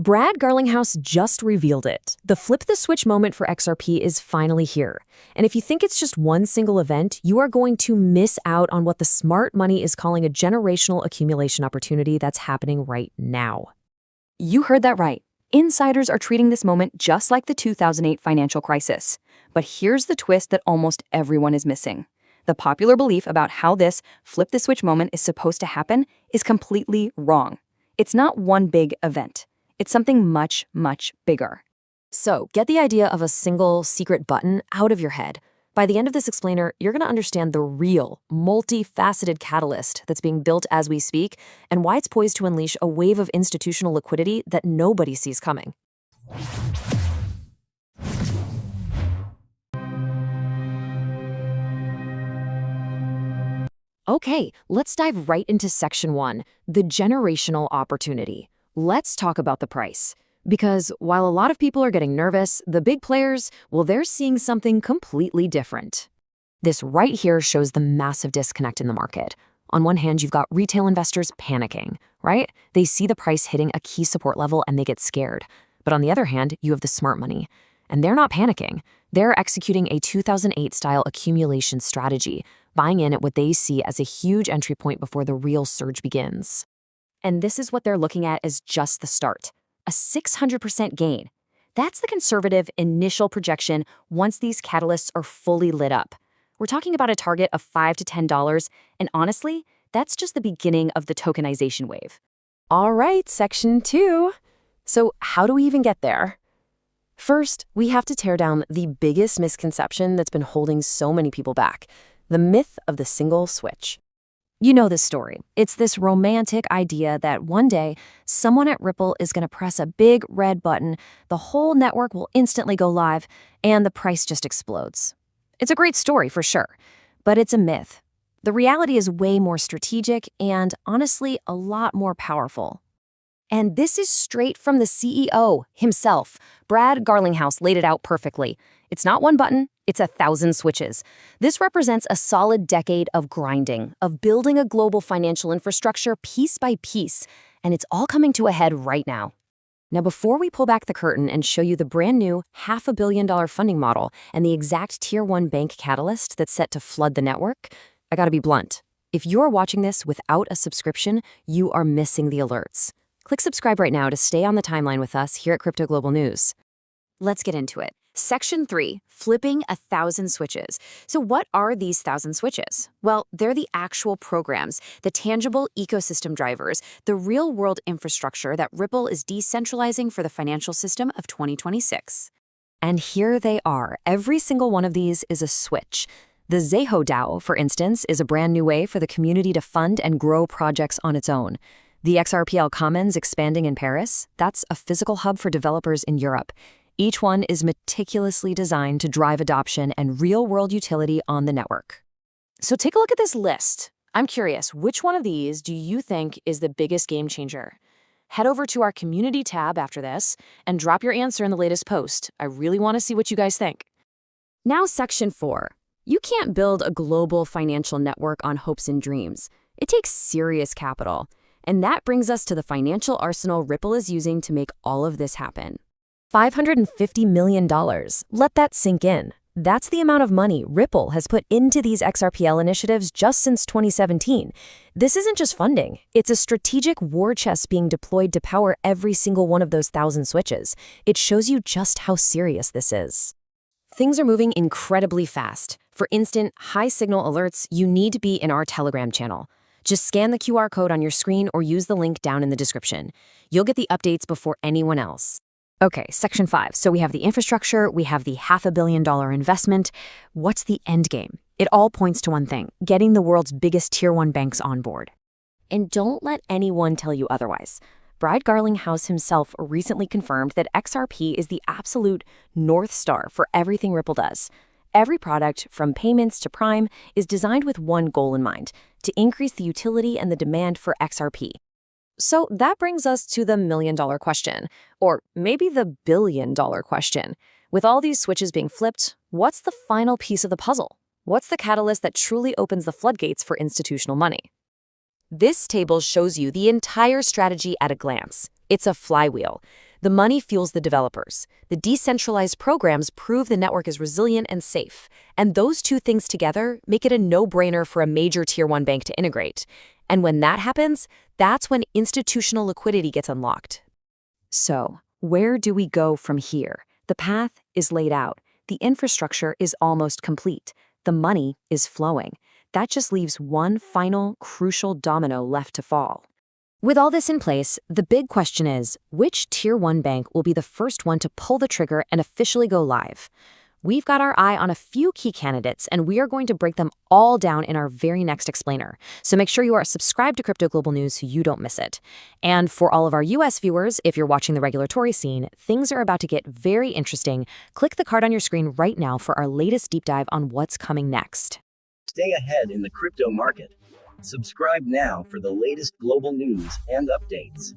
Brad Garlinghouse just revealed it. The flip the switch moment for XRP is finally here. And if you think it's just one single event, you are going to miss out on what the smart money is calling a generational accumulation opportunity that's happening right now. You heard that right. Insiders are treating this moment just like the 2008 financial crisis. But here's the twist that almost everyone is missing. The popular belief about how this flip the switch moment is supposed to happen is completely wrong. It's not one big event. It's something much, much bigger. So get the idea of a single secret button out of your head. By the end of this explainer, you're going to understand the real, multifaceted catalyst that's being built as we speak and why it's poised to unleash a wave of institutional liquidity that nobody sees coming. Okay, let's dive right into Section 1, the generational opportunity. Let's talk about the price. Because while a lot of people are getting nervous, the big players, well, they're seeing something completely different. This right here shows the massive disconnect in the market. On one hand, you've got retail investors panicking, right? They see the price hitting a key support level and they get scared. But on the other hand, you have the smart money. And they're not panicking. They're executing a 2008-style accumulation strategy, buying in at what they see as a huge entry point before the real surge begins. And this is what they're looking at as just the start. A 600% gain. That's the conservative initial projection once these catalysts are fully lit up. We're talking about a target of $5 to $10, and honestly, that's just the beginning of the tokenization wave. All right, Section 2. So how do we even get there? First, we have to tear down the biggest misconception that's been holding so many people back, the myth of the single switch. You know this story. It's this romantic idea that one day, someone at Ripple is going to press a big red button, the whole network will instantly go live, and the price just explodes. It's a great story for sure, but it's a myth. The reality is way more strategic and, honestly, a lot more powerful. And this is straight from the CEO himself. Brad Garlinghouse laid it out perfectly. It's not one button, it's 1,000 switches. This represents a solid decade of grinding, of building a global financial infrastructure piece by piece, and it's all coming to a head right now. Now, before we pull back the curtain and show you the brand new $500 million funding model and the exact Tier 1 bank catalyst that's set to flood the network, I gotta be blunt. If you're watching this without a subscription, you are missing the alerts. Click subscribe right now to stay on the timeline with us here at Crypto Global News. Let's get into it. Section 3, flipping 1,000 switches. So what are these 1,000 switches? Well, they're the actual programs, the tangible ecosystem drivers, the real-world infrastructure that Ripple is decentralizing for the financial system of 2026. And here they are. Every single one of these is a switch. The Zho DAO, for instance, is a brand new way for the community to fund and grow projects on its own. The XRPL Commons expanding in Paris, that's a physical hub for developers in Europe. Each one is meticulously designed to drive adoption and real-world utility on the network. So take a look at this list. I'm curious, which one of these do you think is the biggest game changer? Head over to our community tab after this and drop your answer in the latest post. I really want to see what you guys think. Now, Section 4. You can't build a global financial network on hopes and dreams. It takes serious capital. And that brings us to the financial arsenal Ripple is using to make all of this happen. $550 million. Let that sink in. That's the amount of money Ripple has put into these XRPL initiatives just since 2017. This isn't just funding. It's a strategic war chest being deployed to power every single one of those 1,000 switches. It shows you just how serious this is. Things are moving incredibly fast. For instant, high-signal alerts, you need to be in our Telegram channel. Just scan the QR code on your screen or use the link down in the description. You'll get the updates before anyone else. Okay, Section 5. So we have the infrastructure, we have the $500 million investment. What's the end game? It all points to one thing, getting the world's biggest Tier 1 banks on board. And don't let anyone tell you otherwise. Brad Garlinghouse himself recently confirmed that XRP is the absolute North Star for everything Ripple does. Every product, from payments to Prime, is designed with one goal in mind, to increase the utility and the demand for XRP. So that brings us to the million-dollar question, or maybe the billion-dollar question. With all these switches being flipped, what's the final piece of the puzzle? What's the catalyst that truly opens the floodgates for institutional money? This table shows you the entire strategy at a glance. It's a flywheel. The money fuels the developers. The decentralized programs prove the network is resilient and safe. And those two things together make it a no-brainer for a major Tier 1 bank to integrate. And when that happens, that's when institutional liquidity gets unlocked. So, where do we go from here? The path is laid out. The infrastructure is almost complete. The money is flowing. That just leaves one final, crucial domino left to fall. With all this in place, the big question is, which Tier 1 bank will be the first one to pull the trigger and officially go live? We've got our eye on a few key candidates, and we are going to break them all down in our very next explainer. So make sure you are subscribed to Crypto Global News so you don't miss it. And for all of our US viewers, if you're watching the regulatory scene, things are about to get very interesting. Click the card on your screen right now for our latest deep dive on what's coming next. Stay ahead in the crypto market. Subscribe now for the latest global news and updates.